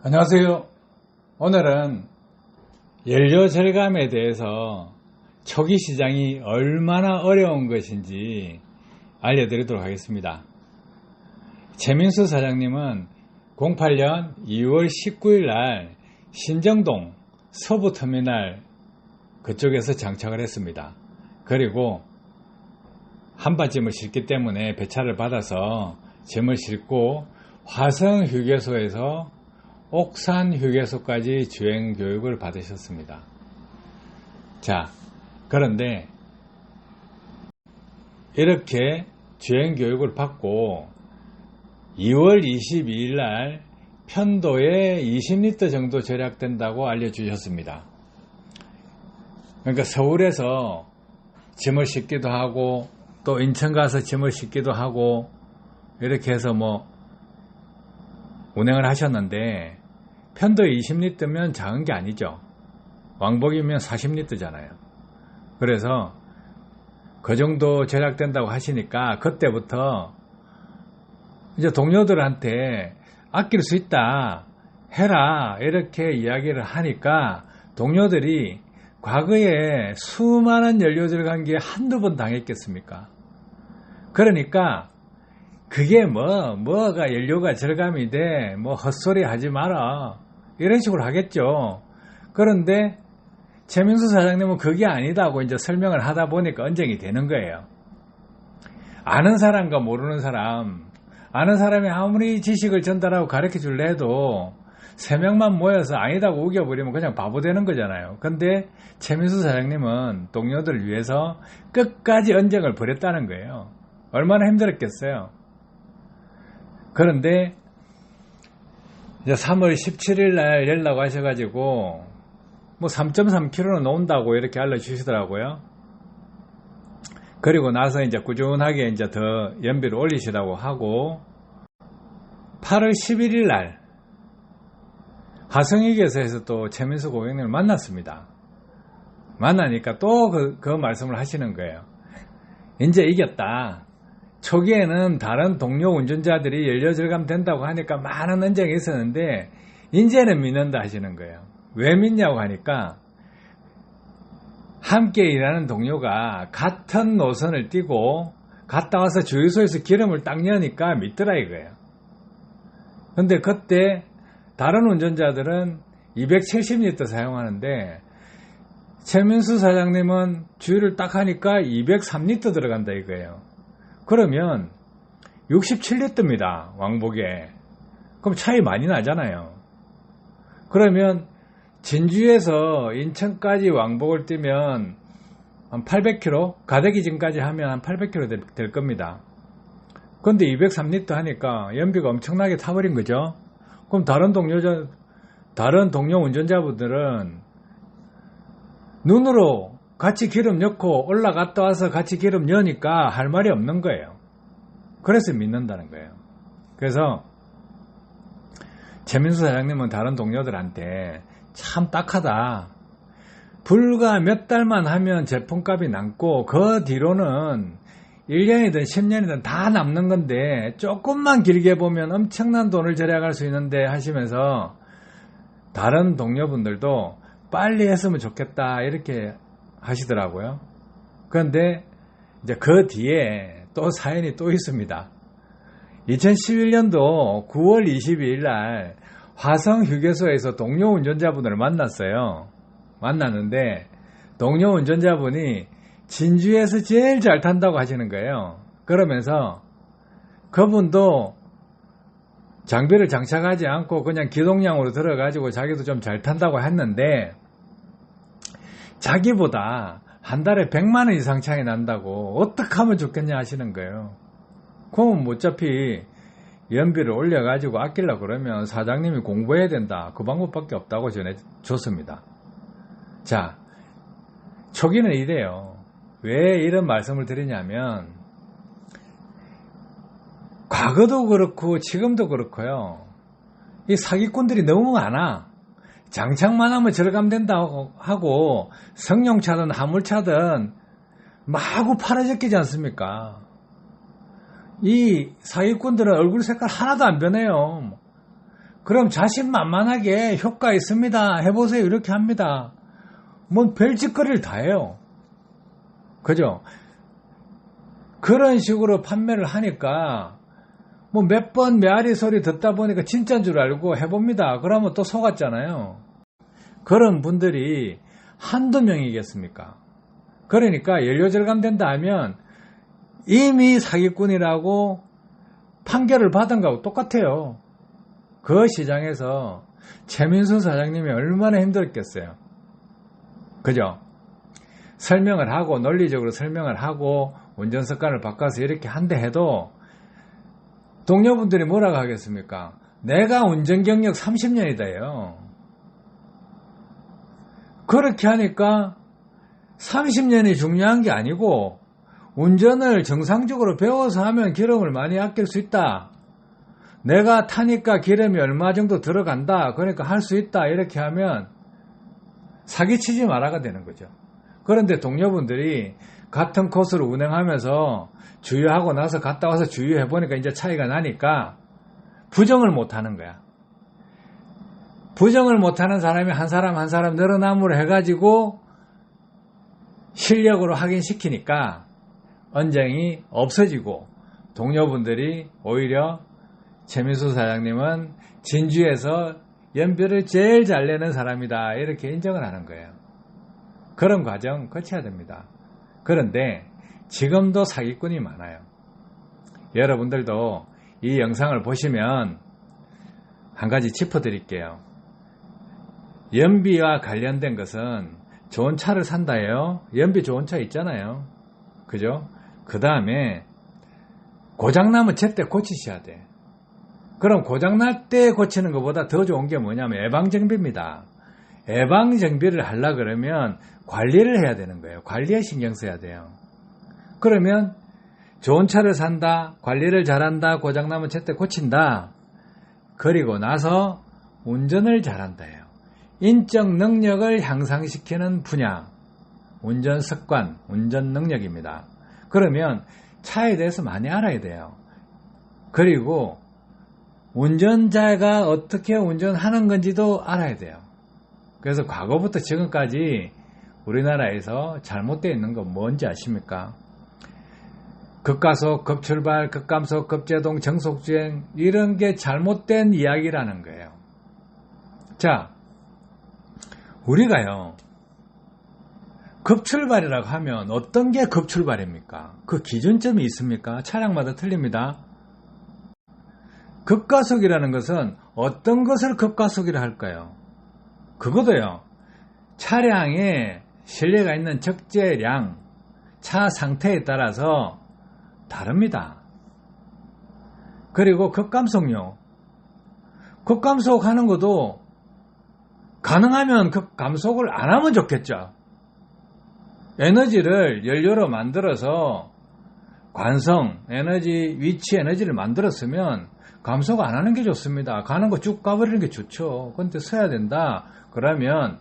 안녕하세요. 오늘은 연료 절감에 대해서 초기 시장이 얼마나 어려운 것인지 알려드리도록 하겠습니다. 최민수 사장님은 08년 2월 19일 날 신정동 서부터미널 그쪽에서 장착을 했습니다. 그리고 한반짐을 싣기 때문에 배차를 받아서 짐을 싣고 화성 휴게소에서 옥산 휴게소까지 주행 교육을 받으셨습니다. 자, 그런데 이렇게 주행 교육을 받고 2월 22일 날 편도에 20리터 정도 절약된다고 알려주셨습니다. 그러니까 서울에서 짐을 싣기도 하고 또 인천 가서 짐을 싣기도 하고 이렇게 해서 운행을 하셨는데 편도에 20리터면 작은 게 아니죠. 왕복이면 40리터잖아요. 그래서 그 정도 절약된다고 하시니까 그때부터 이제 동료들한테 아낄 수 있다 해라 이렇게 이야기를 하니까 동료들이 과거에 수많은 연료 절감기에 한두 번 당했겠습니까? 그러니까 그게 뭐가 연료가 절감이 돼 헛소리 하지 마라 이런 식으로 하겠죠. 그런데 최민수 사장님은 그게 아니다고 이제 설명을 하다 보니까 언쟁이 되는 거예요. 아는 사람과 모르는 사람, 아는 사람이 아무리 지식을 전달하고 가르쳐 줄래 해도 3명만 모여서 아니다고 우겨버리면 그냥 바보 되는 거잖아요. 근데 최민수 사장님은 동료들을 위해서 끝까지 언쟁을 벌였다는 거예요. 얼마나 힘들었겠어요. 그런데 이제 3월 17일 날 연락 하셔가지고 3.3kg는 놓은다고 이렇게 알려주시더라고요. 그리고 나서 이제 꾸준하게 이제 더 연비를 올리시라고 하고 8월 11일 날 화성휴게소에서 또 최민수 고객님을 만났습니다. 만나니까 또 그 말씀을 하시는 거예요. 이제 이겼다. 초기에는 다른 동료 운전자들이 연료 절감 된다고 하니까 많은 언쟁이 있었는데 이제는 믿는다 하시는 거예요. 왜 믿냐고 하니까 함께 일하는 동료가 같은 노선을 띄고 갔다 와서 주유소에서 기름을 딱 넣으니까 믿더라 이거예요. 근데 그때 다른 운전자들은 270리터 사용하는데 최민수 사장님은 주유를 딱 하니까 203리터 들어간다 이거예요. 그러면 67리터입니다. 왕복에. 그럼 차이 많이 나잖아요. 그러면 진주에서 인천까지 왕복을 뛰면 한 800km, 가덕이진까지 하면 한 800km 될 겁니다. 그런데 203리터 하니까 연비가 엄청나게 타버린 거죠. 그럼 다른 동료 운전자분들은 눈으로 같이 기름 넣고 올라갔다 와서 같이 기름 넣으니까 할 말이 없는 거예요. 그래서 믿는다는 거예요. 그래서 최민수 사장님은 다른 동료들한테 참 딱하다. 불과 몇 달만 하면 제품값이 남고 그 뒤로는 1년이든 10년이든 다 남는 건데 조금만 길게 보면 엄청난 돈을 절약할 수 있는데 하시면서 다른 동료분들도 빨리 했으면 좋겠다 이렇게 하시더라고요. 그런데 이제 그 뒤에 또 사연이 또 있습니다. 2011년도 9월 22일 날 화성 휴게소에서 동료 운전자분을 만났어요. 만났는데 동료 운전자분이 진주에서 제일 잘 탄다고 하시는 거예요. 그러면서 그분도 장비를 장착하지 않고 그냥 기동량으로 들어가지고 자기도 좀 잘 탄다고 했는데 자기보다 한 달에 100만 원 이상 차이 난다고 어떻게 하면 좋겠냐 하시는 거예요. 그럼 어차피 연비를 올려가지고 아끼려고 그러면 사장님이 공부해야 된다. 그 방법밖에 없다고 전해줬습니다. 자, 초기는 이래요. 왜 이런 말씀을 드리냐면 과거도 그렇고 지금도 그렇고요. 이 사기꾼들이 너무 많아. 장착만 하면 절감된다고 하고 성룡차든 화물차든 마구 팔아제끼지 않습니까? 이 사기꾼들은 얼굴 색깔 하나도 안 변해요. 그럼 자신만만하게 효과 있습니다. 해보세요. 이렇게 합니다. 뭐 별짓거리를 다 해요. 그죠? 그런 식으로 판매를 하니까 뭐 몇 번 메아리 소리 듣다 보니까 진짜인 줄 알고 해봅니다. 그러면 또 속았잖아요. 그런 분들이 한두 명이겠습니까? 그러니까 연료절감 된다 하면 이미 사기꾼이라고 판결을 받은 거하고 똑같아요. 그 시장에서 최민수 사장님이 얼마나 힘들었겠어요. 그죠? 설명을 하고 논리적으로 설명을 하고 운전 습관을 바꿔서 이렇게 한다 해도 동료분들이 뭐라고 하겠습니까? 내가 운전 경력 30년이다요. 그렇게 하니까 30년이 중요한 게 아니고 운전을 정상적으로 배워서 하면 기름을 많이 아낄 수 있다. 내가 타니까 기름이 얼마 정도 들어간다. 그러니까 할 수 있다. 이렇게 하면 사기치지 말아가 되는 거죠. 그런데 동료분들이 같은 코스를 운행하면서 주유하고 나서 갔다 와서 주유해보니까 이제 차이가 나니까 부정을 못하는 거야. 부정을 못하는 사람이 한 사람 한 사람 늘어남으로 해가지고 실력으로 확인시키니까 언쟁이 없어지고 동료분들이 오히려 최민수 사장님은 진주에서 연비를 제일 잘 내는 사람이다 이렇게 인정을 하는 거예요. 그런 과정 거쳐야 됩니다. 그런데 지금도 사기꾼이 많아요. 여러분들도 이 영상을 보시면 한 가지 짚어드릴게요. 연비와 관련된 것은 좋은 차를 산다예요. 연비 좋은 차 있잖아요. 그죠? 그 다음에 고장나면 제때 고치셔야 돼. 그럼 고장날 때 고치는 것보다 더 좋은 게 뭐냐면 예방정비입니다. 예방정비를 하려고 그러면 관리를 해야 되는 거예요. 관리에 신경 써야 돼요. 그러면 좋은 차를 산다, 관리를 잘한다, 고장나면 제때 고친다. 그리고 나서 운전을 잘한다예요. 인적 능력을 향상시키는 분야, 운전 습관, 운전 능력입니다. 그러면 차에 대해서 많이 알아야 돼요. 그리고 운전자가 어떻게 운전하는 건지도 알아야 돼요. 그래서 과거부터 지금까지 우리나라에서 잘못되어 있는 건 뭔지 아십니까? 급가속, 급출발, 급감속, 급제동, 정속주행 이런 게 잘못된 이야기라는 거예요. 자, 우리가요 급출발이라고 하면 어떤 게 급출발입니까? 그 기준점이 있습니까? 차량마다 틀립니다. 급가속이라는 것은 어떤 것을 급가속이라 할까요? 그것도요 차량에 실내가 있는 적재량, 차 상태에 따라서 다릅니다. 그리고 급감속요. 급감속 하는 것도 가능하면 급감속을 안 하면 좋겠죠. 에너지를 연료로 만들어서 관성, 에너지, 위치 에너지를 만들었으면 감속 안 하는 게 좋습니다. 가는 거 쭉 가버리는 게 좋죠. 근데 서야 된다. 그러면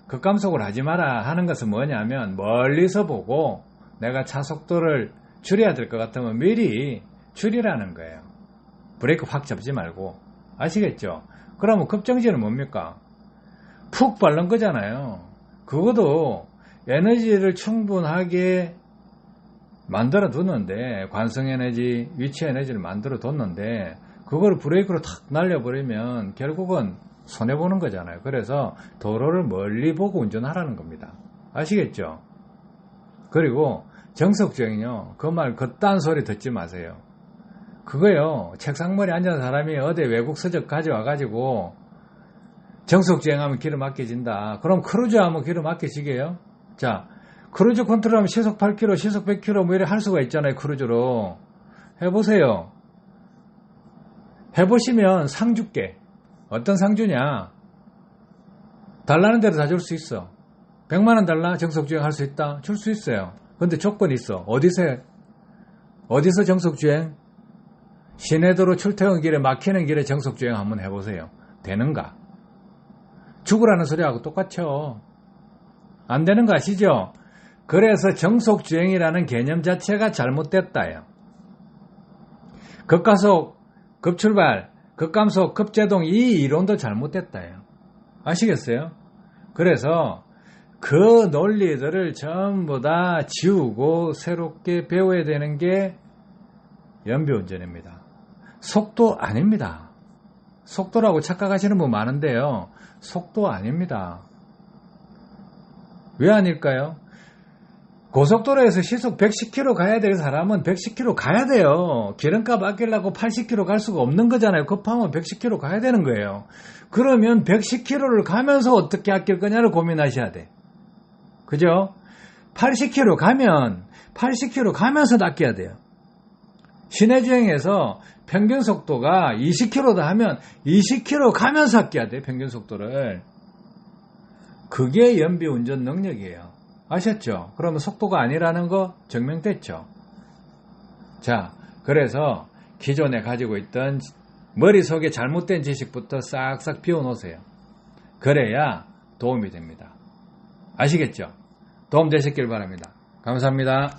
급감속을 하지 마라 하는 것은 뭐냐면 멀리서 보고 내가 차 속도를 줄여야 될 것 같으면 미리 줄이라는 거예요. 브레이크 확 잡지 말고. 아시겠죠? 그러면 급정지는 뭡니까? 푹 바른 거잖아요. 그것도 에너지를 충분하게 만들어 뒀는데, 관성 에너지, 위치 에너지를 만들어 뒀는데 그걸 브레이크로 탁 날려버리면 결국은 손해보는 거잖아요. 그래서 도로를 멀리 보고 운전하라는 겁니다. 아시겠죠? 그리고 정석주행이요. 그 말 그딴 소리 듣지 마세요. 그거요. 책상머리 앉은 사람이 어디 외국 서적 가져와가지고 정석주행하면 기름 아껴진다. 그럼 크루즈하면 기름 아껴지게요? 자, 크루즈 컨트롤하면 시속 8km, 시속 100km 뭐 이렇게 할 수가 있잖아요. 크루즈로. 해보세요. 해보시면 상 줄게. 어떤 상 주냐? 달라는 대로 다 줄 수 있어. 100만원 달라? 정석주행 할 수 있다? 줄 수 있어요. 근데 조건이 있어. 어디서 정석주행? 시내도로 출퇴근 길에 막히는 길에 정석주행 한번 해보세요. 되는가? 죽으라는 소리하고 똑같죠. 안 되는 거 아시죠? 그래서 정속주행이라는 개념 자체가 잘못됐다요. 급가속, 급출발, 급감속, 급제동 이 이론도 잘못됐다요. 아시겠어요? 그래서 그 논리들을 전부 다 지우고 새롭게 배워야 되는 게 연비운전입니다. 속도 아닙니다. 속도라고 착각하시는 분 많은데요. 속도 아닙니다. 왜 아닐까요? 고속도로에서 시속 110km 가야 될 사람은 110km 가야 돼요. 기름값 아끼려고 80km 갈 수가 없는 거잖아요. 급하면 110km 가야 되는 거예요. 그러면 110km를 가면서 어떻게 아낄 거냐를 고민하셔야 돼. 그죠? 80km 가면 80km 가면서 아껴야 돼요. 시내주행에서 평균 속도가 20km다 하면 20km 가면서 아껴야 돼. 평균 속도를. 그게 연비운전 능력이에요. 아셨죠? 그러면 속도가 아니라는 거 증명됐죠? 자, 그래서 기존에 가지고 있던 머릿속에 잘못된 지식부터 싹싹 비워놓으세요. 그래야 도움이 됩니다. 아시겠죠? 도움 되셨길 바랍니다. 감사합니다.